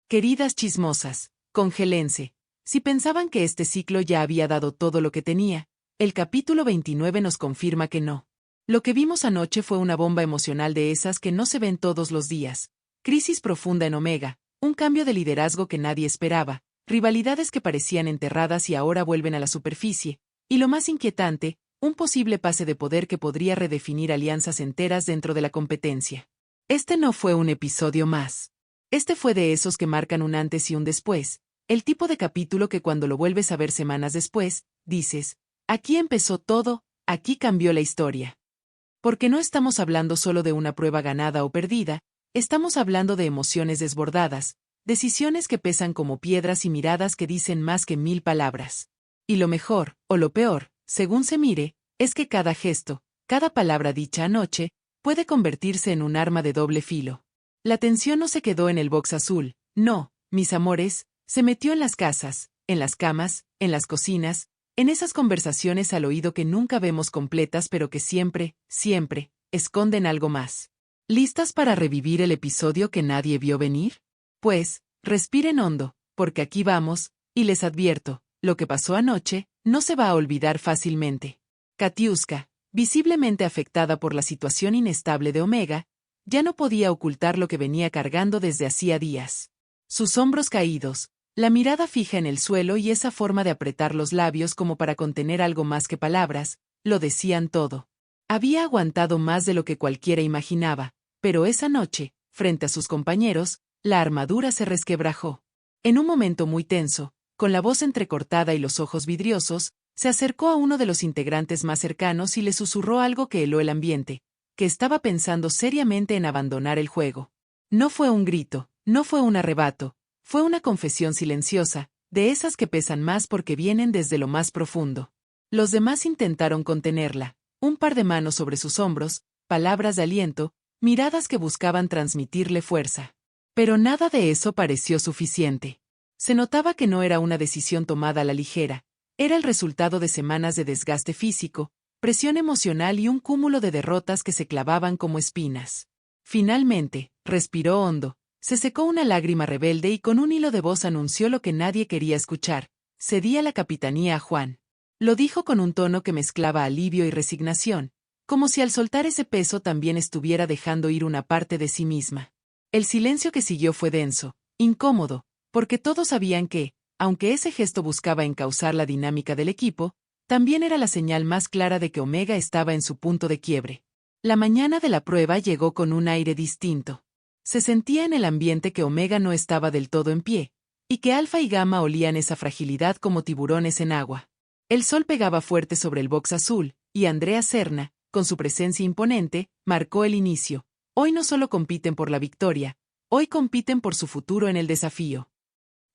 Queridas chismosas, congélense. Si pensaban que este ciclo ya había dado todo lo que tenía, el capítulo 29 nos confirma que no. Lo que vimos anoche fue una bomba emocional de esas que no se ven todos los días. Crisis profunda en Omega, un cambio de liderazgo que nadie esperaba, rivalidades que parecían enterradas y ahora vuelven a la superficie, y lo más inquietante, un posible pase de poder que podría redefinir alianzas enteras dentro de la competencia. Este no fue un episodio más. Este fue de esos que marcan un antes y un después, el tipo de capítulo que cuando lo vuelves a ver semanas después, dices, aquí empezó todo, aquí cambió la historia. Porque no estamos hablando solo de una prueba ganada o perdida, estamos hablando de emociones desbordadas, decisiones que pesan como piedras y miradas que dicen más que 1000 palabras. Y lo mejor, o lo peor, según se mire, es que cada gesto, cada palabra dicha anoche, puede convertirse en un arma de doble filo. La tensión no se quedó en el box azul, no, mis amores, se metió en las casas, en las camas, en las cocinas, en esas conversaciones al oído que nunca vemos completas pero que siempre, siempre, esconden algo más. ¿Listas para revivir el episodio que nadie vio venir? Pues, respiren hondo, porque aquí vamos, y les advierto, lo que pasó anoche, no se va a olvidar fácilmente. Katiuska, visiblemente afectada por la situación inestable de Omega, ya no podía ocultar lo que venía cargando desde hacía días. Sus hombros caídos, la mirada fija en el suelo y esa forma de apretar los labios como para contener algo más que palabras, lo decían todo. Había aguantado más de lo que cualquiera imaginaba, pero esa noche, frente a sus compañeros, la armadura se resquebrajó. En un momento muy tenso, con la voz entrecortada y los ojos vidriosos, se acercó a uno de los integrantes más cercanos y le susurró algo que heló el ambiente, que estaba pensando seriamente en abandonar el juego. No fue un grito, no fue un arrebato, fue una confesión silenciosa, de esas que pesan más porque vienen desde lo más profundo. Los demás intentaron contenerla, un par de manos sobre sus hombros, palabras de aliento, miradas que buscaban transmitirle fuerza. Pero nada de eso pareció suficiente. Se notaba que no era una decisión tomada a la ligera, era el resultado de semanas de desgaste físico, presión emocional y un cúmulo de derrotas que se clavaban como espinas. Finalmente, respiró hondo, se secó una lágrima rebelde y con un hilo de voz anunció lo que nadie quería escuchar: cedía la capitanía a Juan. Lo dijo con un tono que mezclaba alivio y resignación, como si al soltar ese peso también estuviera dejando ir una parte de sí misma. El silencio que siguió fue denso, incómodo, porque todos sabían que, aunque ese gesto buscaba encauzar la dinámica del equipo, también era la señal más clara de que Omega estaba en su punto de quiebre. La mañana de la prueba llegó con un aire distinto. Se sentía en el ambiente que Omega no estaba del todo en pie, y que Alfa y Gamma olían esa fragilidad como tiburones en agua. El sol pegaba fuerte sobre el box azul, y Andrea Serna, con su presencia imponente, marcó el inicio. Hoy no solo compiten por la victoria, hoy compiten por su futuro en el desafío.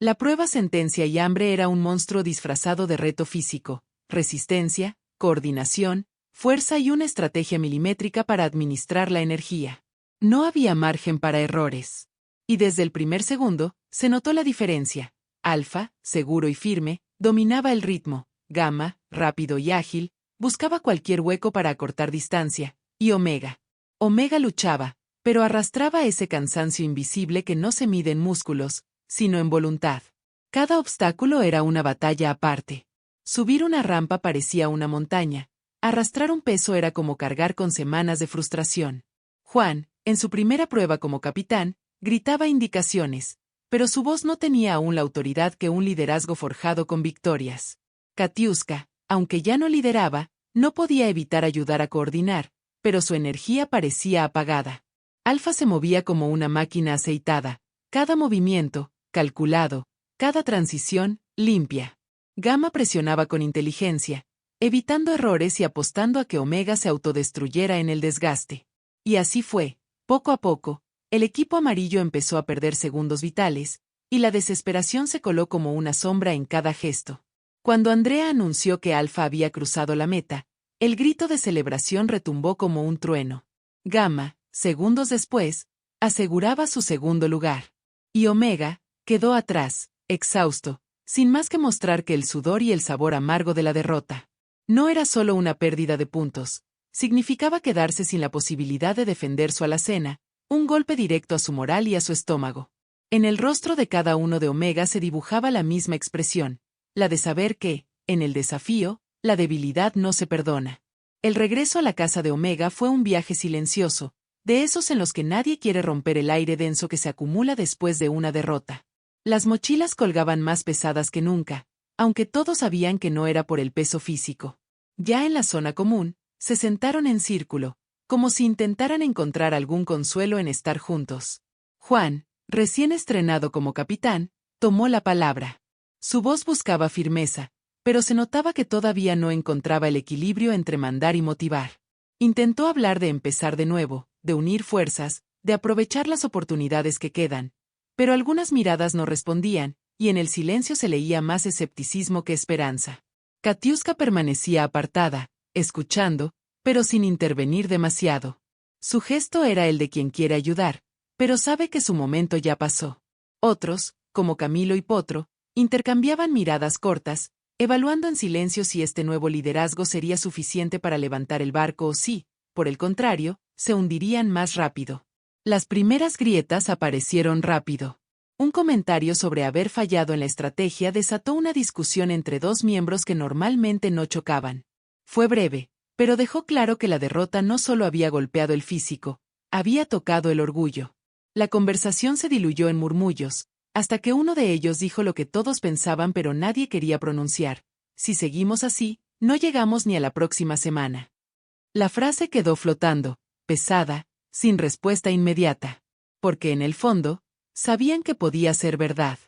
La prueba sentencia y hambre era un monstruo disfrazado de reto físico, resistencia, coordinación, fuerza y una estrategia milimétrica para administrar la energía. No había margen para errores. Y desde el primer segundo, se notó la diferencia. Alfa, seguro y firme, dominaba el ritmo. Gamma, rápido y ágil, buscaba cualquier hueco para acortar distancia. Y Omega. Omega luchaba, pero arrastraba ese cansancio invisible que no se mide en músculos, sino en voluntad. Cada obstáculo era una batalla aparte. Subir una rampa parecía una montaña. Arrastrar un peso era como cargar con semanas de frustración. Juan, en su primera prueba como capitán, gritaba indicaciones, pero su voz no tenía aún la autoridad que un liderazgo forjado con victorias. Katiuska, aunque ya no lideraba, no podía evitar ayudar a coordinar, pero su energía parecía apagada. Alfa se movía como una máquina aceitada, cada movimiento, calculado, cada transición, limpia. Gamma presionaba con inteligencia, evitando errores y apostando a que Omega se autodestruyera en el desgaste. Y así fue. Poco a poco, el equipo amarillo empezó a perder segundos vitales, y la desesperación se coló como una sombra en cada gesto. Cuando Andrea anunció que Alfa había cruzado la meta, el grito de celebración retumbó como un trueno. Gamma, segundos después, aseguraba su segundo lugar. Y Omega quedó atrás, exhausto, sin más que mostrar que el sudor y el sabor amargo de la derrota. No era solo una pérdida de puntos. Significaba quedarse sin la posibilidad de defender su alacena, un golpe directo a su moral y a su estómago. En el rostro de cada uno de Omega se dibujaba la misma expresión, la de saber que, en el desafío, la debilidad no se perdona. El regreso a la casa de Omega fue un viaje silencioso, de esos en los que nadie quiere romper el aire denso que se acumula después de una derrota. Las mochilas colgaban más pesadas que nunca, aunque todos sabían que no era por el peso físico. Ya en la zona común, se sentaron en círculo, como si intentaran encontrar algún consuelo en estar juntos. Juan, recién estrenado como capitán, tomó la palabra. Su voz buscaba firmeza, pero se notaba que todavía no encontraba el equilibrio entre mandar y motivar. Intentó hablar de empezar de nuevo, de unir fuerzas, de aprovechar las oportunidades que quedan, pero algunas miradas no respondían, y en el silencio se leía más escepticismo que esperanza. Katiuska permanecía apartada, escuchando, pero sin intervenir demasiado. Su gesto era el de quien quiere ayudar, pero sabe que su momento ya pasó. Otros, como Camilo y Potro, intercambiaban miradas cortas, evaluando en silencio si este nuevo liderazgo sería suficiente para levantar el barco o si, por el contrario, se hundirían más rápido. Las primeras grietas aparecieron rápido. Un comentario sobre haber fallado en la estrategia desató una discusión entre dos miembros que normalmente no chocaban. Fue breve, pero dejó claro que la derrota no solo había golpeado el físico, había tocado el orgullo. La conversación se diluyó en murmullos, hasta que uno de ellos dijo lo que todos pensaban pero nadie quería pronunciar: si seguimos así, no llegamos ni a la próxima semana. La frase quedó flotando, pesada, sin respuesta inmediata. Porque en el fondo, sabían que podía ser verdad.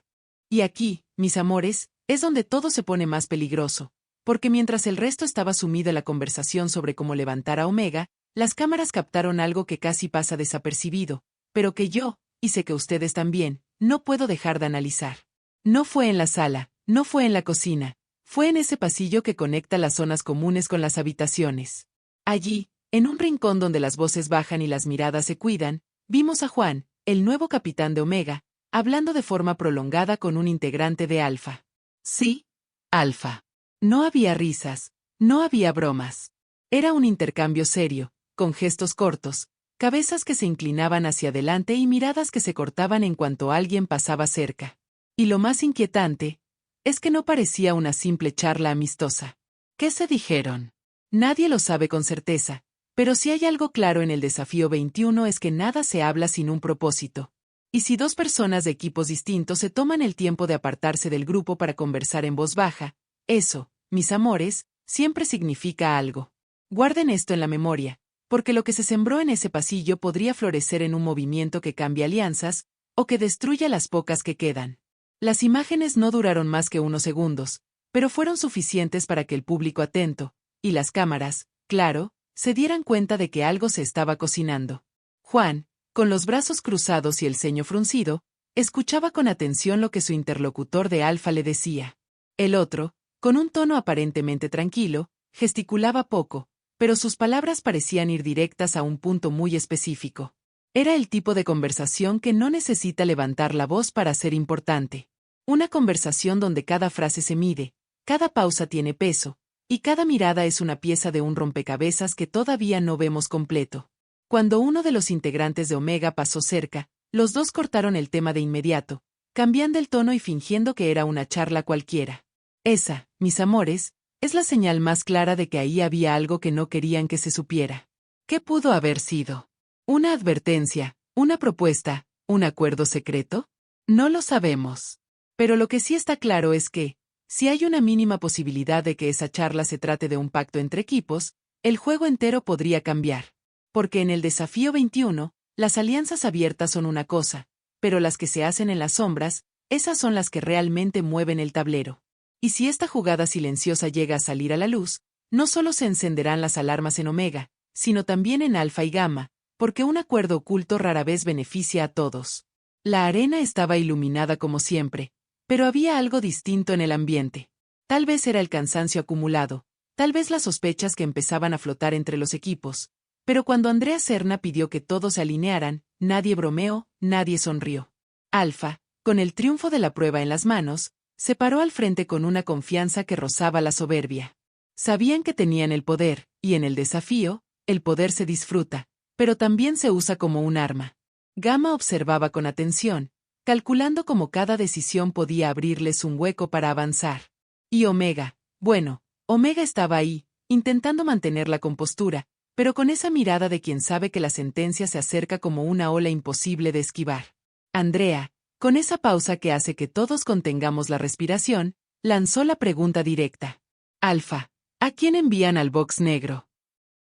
Y aquí, mis amores, es donde todo se pone más peligroso, porque mientras el resto estaba sumido en la conversación sobre cómo levantar a Omega, las cámaras captaron algo que casi pasa desapercibido, pero que yo, y sé que ustedes también, no puedo dejar de analizar. No fue en la sala, no fue en la cocina, fue en ese pasillo que conecta las zonas comunes con las habitaciones. Allí, en un rincón donde las voces bajan y las miradas se cuidan, vimos a Juan, el nuevo capitán de Omega, hablando de forma prolongada con un integrante de Alfa. Sí, Alfa. No había risas, no había bromas. Era un intercambio serio, con gestos cortos, cabezas que se inclinaban hacia adelante y miradas que se cortaban en cuanto alguien pasaba cerca. Y lo más inquietante es que no parecía una simple charla amistosa. ¿Qué se dijeron? Nadie lo sabe con certeza, pero si hay algo claro en el desafío 21 es que nada se habla sin un propósito. Y si dos personas de equipos distintos se toman el tiempo de apartarse del grupo para conversar en voz baja, eso, mis amores, siempre significa algo. Guarden esto en la memoria, porque lo que se sembró en ese pasillo podría florecer en un movimiento que cambie alianzas, o que destruya las pocas que quedan. Las imágenes no duraron más que unos segundos, pero fueron suficientes para que el público atento, y las cámaras, claro, se dieran cuenta de que algo se estaba cocinando. Juan, con los brazos cruzados y el ceño fruncido, escuchaba con atención lo que su interlocutor de Alfa le decía. El otro, con un tono aparentemente tranquilo, gesticulaba poco, pero sus palabras parecían ir directas a un punto muy específico. Era el tipo de conversación que no necesita levantar la voz para ser importante. Una conversación donde cada frase se mide, cada pausa tiene peso, y cada mirada es una pieza de un rompecabezas que todavía no vemos completo. Cuando uno de los integrantes de Omega pasó cerca, los dos cortaron el tema de inmediato, cambiando el tono y fingiendo que era una charla cualquiera. Esa, mis amores, es la señal más clara de que ahí había algo que no querían que se supiera. ¿Qué pudo haber sido? ¿Una advertencia, una propuesta, un acuerdo secreto? No lo sabemos. Pero lo que sí está claro es que, si hay una mínima posibilidad de que esa charla se trate de un pacto entre equipos, el juego entero podría cambiar. Porque en el desafío 21, las alianzas abiertas son una cosa, pero las que se hacen en las sombras, esas son las que realmente mueven el tablero. Y si esta jugada silenciosa llega a salir a la luz, no solo se encenderán las alarmas en Omega, sino también en Alfa y Gamma, porque un acuerdo oculto rara vez beneficia a todos. La arena estaba iluminada como siempre, pero había algo distinto en el ambiente. Tal vez era el cansancio acumulado, tal vez las sospechas que empezaban a flotar entre los equipos, pero cuando Andrea Serna pidió que todos se alinearan, nadie bromeó, nadie sonrió. Alfa, con el triunfo de la prueba en las manos, se paró al frente con una confianza que rozaba la soberbia. Sabían que tenían el poder, y en el desafío, el poder se disfruta, pero también se usa como un arma. Gamma observaba con atención, calculando cómo cada decisión podía abrirles un hueco para avanzar. Y Omega, bueno, Omega estaba ahí, intentando mantener la compostura, pero con esa mirada de quien sabe que la sentencia se acerca como una ola imposible de esquivar. Andrea, con esa pausa que hace que todos contengamos la respiración, lanzó la pregunta directa. Alfa, ¿a quién envían al box negro?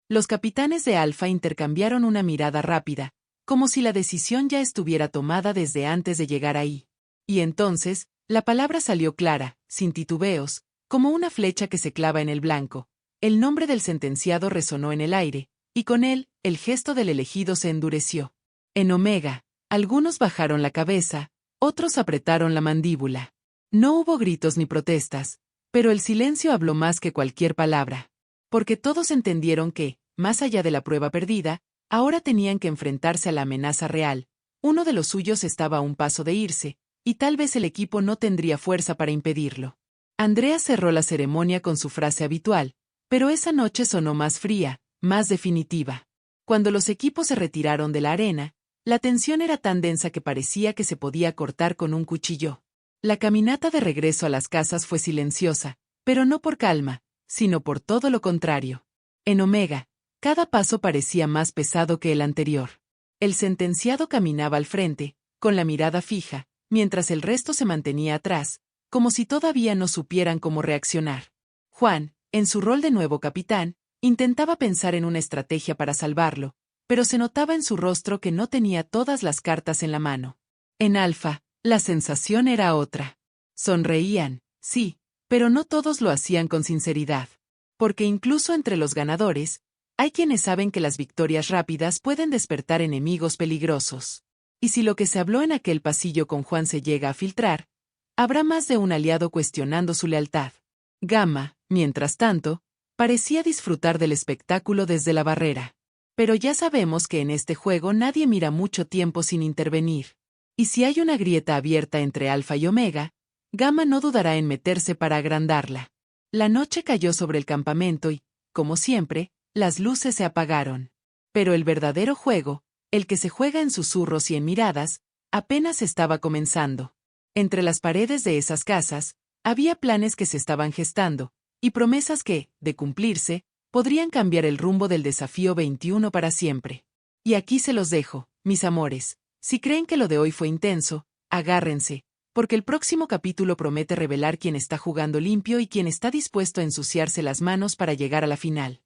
Los capitanes de Alfa intercambiaron una mirada rápida, como si la decisión ya estuviera tomada desde antes de llegar ahí. Y entonces, la palabra salió clara, sin titubeos, como una flecha que se clava en el blanco. El nombre del sentenciado resonó en el aire, y con él, el gesto del elegido se endureció. En Omega, algunos bajaron la cabeza, otros apretaron la mandíbula. No hubo gritos ni protestas, pero el silencio habló más que cualquier palabra. Porque todos entendieron que, más allá de la prueba perdida, ahora tenían que enfrentarse a la amenaza real. Uno de los suyos estaba a un paso de irse, y tal vez el equipo no tendría fuerza para impedirlo. Andrea cerró la ceremonia con su frase habitual, pero esa noche sonó más fría, más definitiva. Cuando los equipos se retiraron de la arena, la tensión era tan densa que parecía que se podía cortar con un cuchillo. La caminata de regreso a las casas fue silenciosa, pero no por calma, sino por todo lo contrario. En Omega, cada paso parecía más pesado que el anterior. El sentenciado caminaba al frente, con la mirada fija, mientras el resto se mantenía atrás, como si todavía no supieran cómo reaccionar. Juan, en su rol de nuevo capitán, intentaba pensar en una estrategia para salvarlo, pero se notaba en su rostro que no tenía todas las cartas en la mano. En Alfa, la sensación era otra. Sonreían, sí, pero no todos lo hacían con sinceridad. Porque incluso entre los ganadores, hay quienes saben que las victorias rápidas pueden despertar enemigos peligrosos. Y si lo que se habló en aquel pasillo con Juan se llega a filtrar, habrá más de un aliado cuestionando su lealtad. Gamma, mientras tanto, parecía disfrutar del espectáculo desde la barrera. Pero ya sabemos que en este juego nadie mira mucho tiempo sin intervenir. Y si hay una grieta abierta entre Alfa y Omega, Gamma no dudará en meterse para agrandarla. La noche cayó sobre el campamento y, como siempre, las luces se apagaron. Pero el verdadero juego, el que se juega en susurros y en miradas, apenas estaba comenzando. Entre las paredes de esas casas, había planes que se estaban gestando, y promesas que, de cumplirse, podrían cambiar el rumbo del desafío 21 para siempre. Y aquí se los dejo, mis amores. Si creen que lo de hoy fue intenso, agárrense, porque el próximo capítulo promete revelar quién está jugando limpio y quién está dispuesto a ensuciarse las manos para llegar a la final.